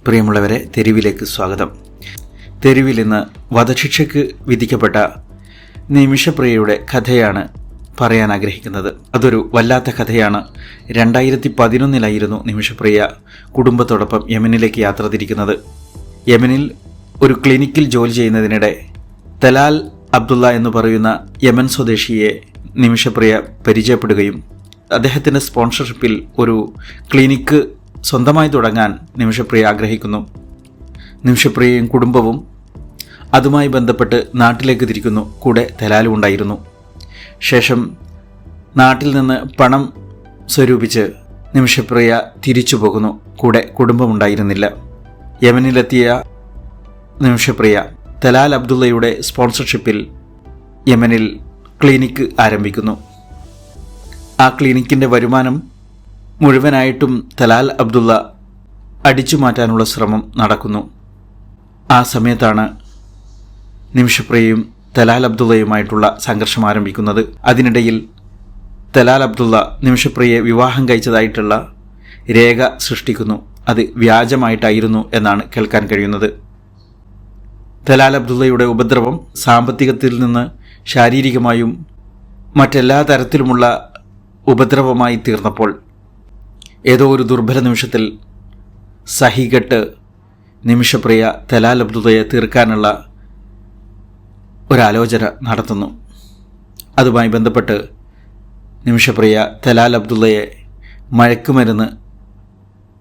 പ്രിയമുള്ളവരെ, തെരുവിലേക്ക് സ്വാഗതം. തെരുവിൽ ഇന്ന് വധശിക്ഷയ്ക്ക് വിധിക്കപ്പെട്ട നിമിഷപ്രിയയുടെ കഥയാണ് പറയാൻ ആഗ്രഹിക്കുന്നത്. അതൊരു വല്ലാത്ത കഥയാണ്. 2011 നിമിഷപ്രിയ കുടുംബത്തോടൊപ്പം യമനിലേക്ക് യാത്ര തിരിക്കുന്നത്. യമനിൽ ഒരു ക്ലിനിക്കിൽ ജോലി ചെയ്യുന്നതിനിടെ തലാൽ അബ്ദുള്ള എന്ന് പറയുന്ന യമൻ സ്വദേശിയെ നിമിഷപ്രിയ പരിചയപ്പെടുകയും അദ്ദേഹത്തിൻ്റെ സ്പോൺസർഷിപ്പിൽ ഒരു ക്ലിനിക്ക് സ്വന്തമായി തുടങ്ങാൻ നിമിഷപ്രിയ ആഗ്രഹിക്കുന്നു. നിമിഷപ്രിയയും കുടുംബവും അതുമായി ബന്ധപ്പെട്ട് നാട്ടിലേക്ക് തിരിക്കുന്നു. കൂടെ തലാലും ഉണ്ടായിരുന്നു. ശേഷം നാട്ടിൽ നിന്ന് പണം സ്വരൂപിച്ച് നിമിഷപ്രിയ തിരിച്ചു പോകുന്നു. കൂടെ കുടുംബമുണ്ടായിരുന്നില്ല. യമനിലെത്തിയ നിമിഷപ്രിയ തലാൽ അബ്ദുള്ളയുടെ സ്പോൺസർഷിപ്പിൽ യമനിൽ ക്ലിനിക്ക് ആരംഭിക്കുന്നു. ആ ക്ലിനിക്കിൻ്റെ വരുമാനം മുഴുവനായിട്ടും തലാൽ അബ്ദുള്ള അടിച്ചു മാറ്റാനുള്ള ശ്രമം നടക്കുന്നു. ആ സമയത്താണ് നിമിഷപ്രിയയും തലാൽ അബ്ദുള്ളയുമായിട്ടുള്ള സംഘർഷം ആരംഭിക്കുന്നത്. അതിനിടയിൽ തലാൽ അബ്ദുള്ള നിമിഷപ്രിയയെ വിവാഹം കഴിച്ചതായിട്ടുള്ള രേഖ സൃഷ്ടിക്കുന്നു. അത് വ്യാജമായിട്ടായിരുന്നു എന്നാണ് കേൾക്കാൻ കഴിയുന്നത്. തലാൽ അബ്ദുള്ളയുടെ ഉപദ്രവം സാമ്പത്തികത്തിൽ നിന്ന് ശാരീരികമായും മറ്റെല്ലാ തരത്തിലുമുള്ള ഉപദ്രവമായി തീർന്നപ്പോൾ ഏതോ ഒരു ദുർബല നിമിഷത്തിൽ സഹികെട്ട് നിമിഷപ്രിയ തലാൽ അബ്ദുള്ളയെ തീർക്കാനുള്ള ഒരാലോചന നടത്തുന്നു. അതുമായി ബന്ധപ്പെട്ട് നിമിഷപ്രിയ തലാൽ അബ്ദുള്ളയെ മയക്കുമരുന്ന്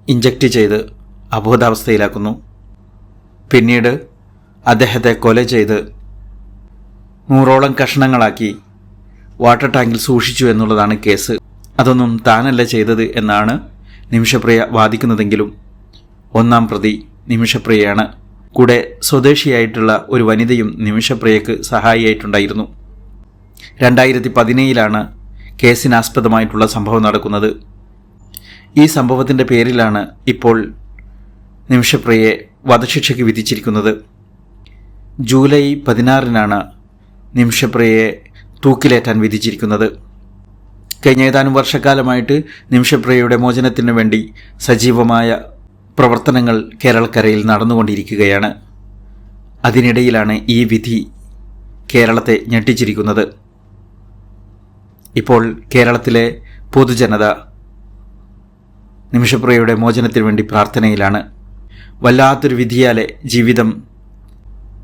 ഇഞ്ചക്റ്റ് ചെയ്ത് അബോധാവസ്ഥയിലാക്കുന്നു. പിന്നീട് അദ്ദേഹത്തെ കൊല ചെയ്ത് 100ഓളം കഷണങ്ങളാക്കി വാട്ടർ ടാങ്കിൽ സൂക്ഷിച്ചു എന്നുള്ളതാണ് കേസ്. അതൊന്നും താനല്ല ചെയ്തത് എന്നാണ് നിമിഷപ്രിയ വാദിക്കുന്നതെങ്കിലും ഒന്നാം പ്രതി നിമിഷപ്രിയയാണ്. കൂടെ സ്വദേശിയായിട്ടുള്ള ഒരു വനിതയും നിമിഷപ്രിയക്ക് സഹായിയായിട്ടുണ്ടായിരുന്നു. 2017 കേസിനാസ്പദമായിട്ടുള്ള സംഭവം നടക്കുന്നത്. ഈ സംഭവത്തിൻ്റെ പേരിലാണ് ഇപ്പോൾ നിമിഷപ്രിയയെ വധശിക്ഷയ്ക്ക് വിധിച്ചിരിക്കുന്നത്. ജൂലൈ 16 നിമിഷപ്രിയയെ തൂക്കിലേറ്റാൻ വിധിച്ചിരിക്കുന്നത്. കഴിഞ്ഞ ഏതാനും വർഷക്കാലമായിട്ട് നിമിഷപ്രിയയുടെ മോചനത്തിന് വേണ്ടി സജീവമായ പ്രവർത്തനങ്ങൾ കേരളക്കരയിൽ നടന്നുകൊണ്ടിരിക്കുകയാണ്. അതിനിടയിലാണ് ഈ വിധി കേരളത്തെ ഞെട്ടിച്ചിരിക്കുന്നത്. ഇപ്പോൾ കേരളത്തിലെ പൊതുജനത നിമിഷപ്രിയയുടെ മോചനത്തിന് വേണ്ടി പ്രാർത്ഥനയിലാണ്. വല്ലാത്തൊരു വിധിയാലെ ജീവിതം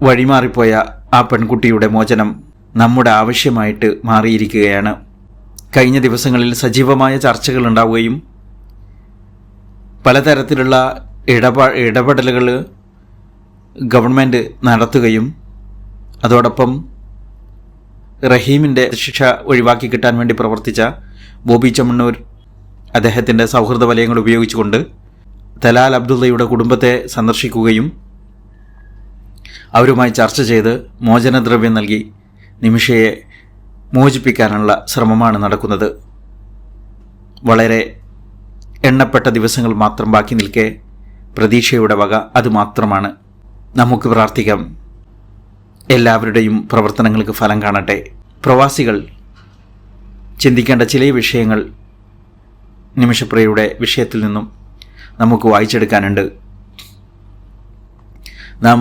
വഴിമാറിപ്പോയ ആ പെൺകുട്ടിയുടെ മോചനം നമ്മുടെ ആവശ്യമായിട്ട് മാറിയിരിക്കുകയാണ്. കഴിഞ്ഞ ദിവസങ്ങളിൽ സജീവമായ ചർച്ചകൾ ഉണ്ടാവുകയും പലതരത്തിലുള്ള ഇടപെടലുകൾ ഗവൺമെൻറ് നടത്തുകയും അതോടൊപ്പം റഹീമിൻ്റെ ശിക്ഷ ഒഴിവാക്കി കിട്ടാൻ വേണ്ടി പ്രവർത്തിച്ച ബോബി ചെമ്മണ്ണൂർ അദ്ദേഹത്തിൻ്റെ സൗഹൃദ വലയങ്ങൾ ഉപയോഗിച്ചുകൊണ്ട് തലാൽ അബ്ദുള്ളയുടെ കുടുംബത്തെ സന്ദർശിക്കുകയും അവരുമായി ചർച്ച ചെയ്ത് മോചനദ്രവ്യം നൽകി നിമിഷയെ മോചിപ്പിക്കാനുള്ള ശ്രമമാണ് നടക്കുന്നത്. വളരെ എണ്ണപ്പെട്ട ദിവസങ്ങൾ മാത്രം ബാക്കി നിൽക്കെ പ്രതീക്ഷയുടെ വക അതുമാത്രമാണ്. നമുക്ക് പ്രാർത്ഥിക്കാം, എല്ലാവരുടെയും പ്രവർത്തനങ്ങൾക്ക് ഫലം കാണട്ടെ. പ്രവാസികൾ ചിന്തിക്കേണ്ട ചില വിഷയങ്ങൾ നിമിഷപ്രിയയുടെ വിഷയത്തിൽ നിന്നും നമുക്ക് വായിച്ചെടുക്കാനുണ്ട്. നാം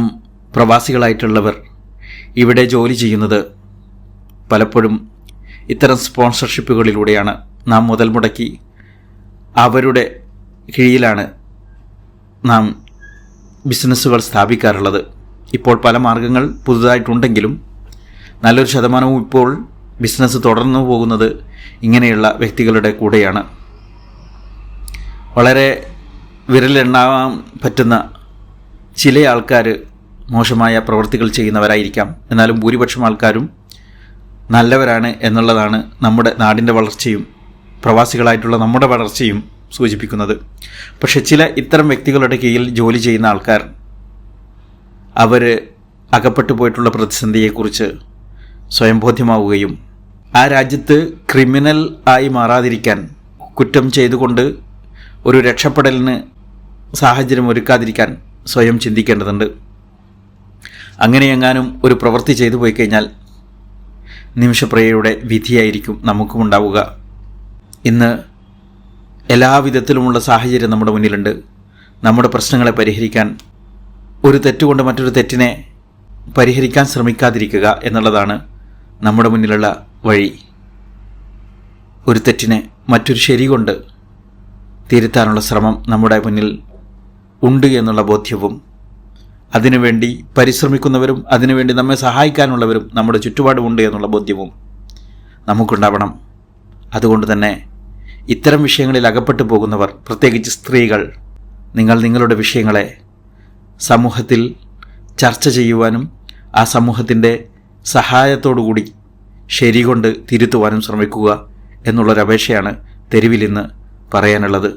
പ്രവാസികളായിട്ടുള്ളവർ ഇവിടെ ജോലി ചെയ്യുന്നത് പലപ്പോഴും ഇത്തരം സ്പോൺസർഷിപ്പുകളിലൂടെയാണ്. നാം മുതൽ മുടക്കി അവരുടെ കീഴിലാണ് നാം ബിസിനസ്സുകൾ സ്ഥാപിക്കാറുള്ളത്. ഇപ്പോൾ പല മാർഗങ്ങൾ പുതുതായിട്ടുണ്ടെങ്കിലും നല്ലൊരു ശതമാനവും ഇപ്പോൾ ബിസിനസ് തുടർന്നു പോകുന്നത് ഇങ്ങനെയുള്ള വ്യക്തികളുടെ കൂടെയാണ്. വളരെ വിരലെണ്ണാൻ പറ്റുന്ന ചില ആൾക്കാർ മോശമായ പ്രവൃത്തികൾ ചെയ്യുന്നവരായിരിക്കാം. എന്നാലും ഭൂരിപക്ഷം ആൾക്കാരും നല്ലവരാണ് എന്നുള്ളതാണ് നമ്മുടെ നാടിൻ്റെ വളർച്ചയും പ്രവാസികളായിട്ടുള്ള നമ്മുടെ വളർച്ചയും സൂചിപ്പിക്കുന്നത്. പക്ഷെ ചില ഇത്തരം വ്യക്തികളുടെ കീഴിൽ ജോലി ചെയ്യുന്ന ആൾക്കാർ അവർ അകപ്പെട്ടു പോയിട്ടുള്ള പ്രതിസന്ധിയെക്കുറിച്ച് സ്വയം ബോധ്യമാവുകയും ആ രാജ്യത്ത് ക്രിമിനൽ ആയി മാറാതിരിക്കാൻ കുറ്റം ചെയ്തുകൊണ്ട് ഒരു രക്ഷപ്പെടലിന് സാഹചര്യം ഒരുക്കാതിരിക്കാൻ സ്വയം ചിന്തിക്കേണ്ടതുണ്ട്. അങ്ങനെയെങ്ങാനും ഒരു പ്രവൃത്തി ചെയ്തു പോയി കഴിഞ്ഞാൽ നിമിഷപ്രിയയുടെ വിധിയായിരിക്കും നമുക്കും ഉണ്ടാവുക. ഇന്ന് എല്ലാവിധത്തിലുമുള്ള സാഹചര്യം നമ്മുടെ മുന്നിലുണ്ട്. നമ്മുടെ പ്രശ്നങ്ങളെ പരിഹരിക്കാൻ, ഒരു തെറ്റുകൊണ്ട് മറ്റൊരു തെറ്റിനെ പരിഹരിക്കാൻ ശ്രമിക്കാതിരിക്കുക എന്നുള്ളതാണ് നമ്മുടെ മുന്നിലുള്ള വഴി. ഒരു തെറ്റിനെ മറ്റൊരു ശരി കൊണ്ട് തിരുത്താനുള്ള ശ്രമം നമ്മുടെ മുന്നിൽ ഉണ്ട് എന്നുള്ള ബോധ്യവും, അതിനുവേണ്ടി പരിശ്രമിക്കുന്നവരും അതിനുവേണ്ടി നമ്മെ സഹായിക്കാനുള്ളവരും നമ്മുടെ ചുറ്റുപാടുമുണ്ട് എന്നുള്ള ബോധ്യവും നമുക്കുണ്ടാവണം. അതുകൊണ്ട് തന്നെ ഇത്തരം വിഷയങ്ങളിൽ അകപ്പെട്ടു പോകുന്നവർ, പ്രത്യേകിച്ച് സ്ത്രീകൾ, നിങ്ങൾ നിങ്ങളുടെ വിഷയങ്ങളെ സമൂഹത്തിൽ ചർച്ച ചെയ്യുവാനും ആ സമൂഹത്തിൻ്റെ സഹായത്തോടുകൂടി ശരികൊണ്ട് തിരുത്തുവാനും ശ്രമിക്കുക എന്നുള്ളൊരപേക്ഷയാണ് തെരുവിൽ ഇന്ന് പറയാനുള്ളത്.